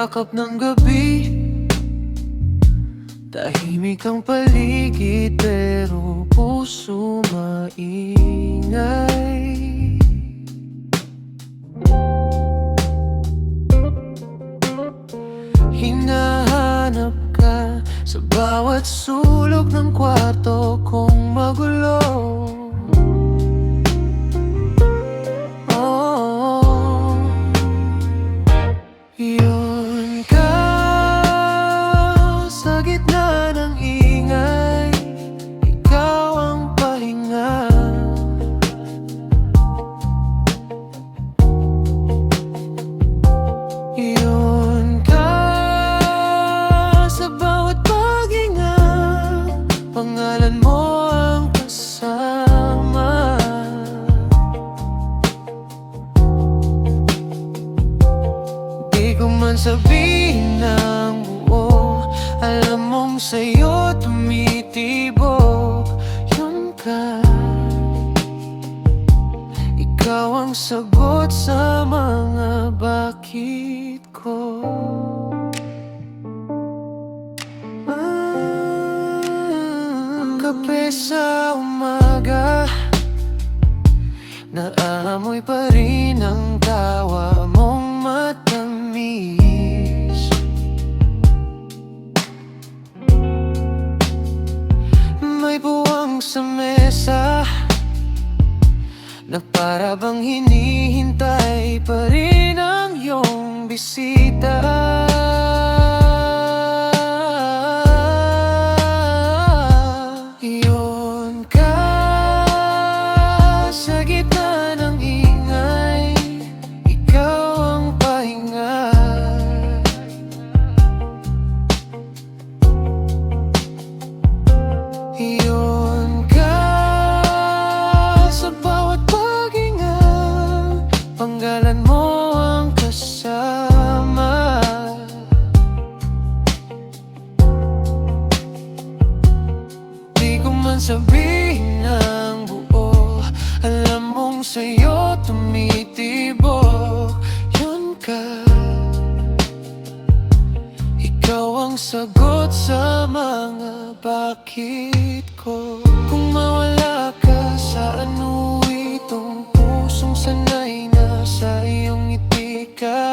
yakap ng gabi. Tahimik ang paligid pero puso maingay. Hinahanap ka sa bawat sulok ng kwarto kong magulo. Oh, yun ka sa gitna ng ingay, ikaw ang pahinga. Yun ka sa bawat paghinga, pangalan mo ang kasama. Di ko man sabihin ng buo, alam mong sa'yo tumitibok. Yun ka, ikaw ang sagot sa mga bakit ko. Kape sa umaga, naamoy pa rin ang tawa mong matamis. May buwang sa mesa na para bang hinihintay pa rin ang iyong bisita. Yun ka sa gitna ng ingay, ikaw ang pahinga. Yun ka sa bawat paghinga, pangalan mo ang kasama. Di ko man sabihin ng buo, alam mong sa'yo tumitibok. Yun ka, ikaw ang sagot sa mga bakit ko. Kung mawala ka, saan itong pusong sanay na sa iyong ngiti ka?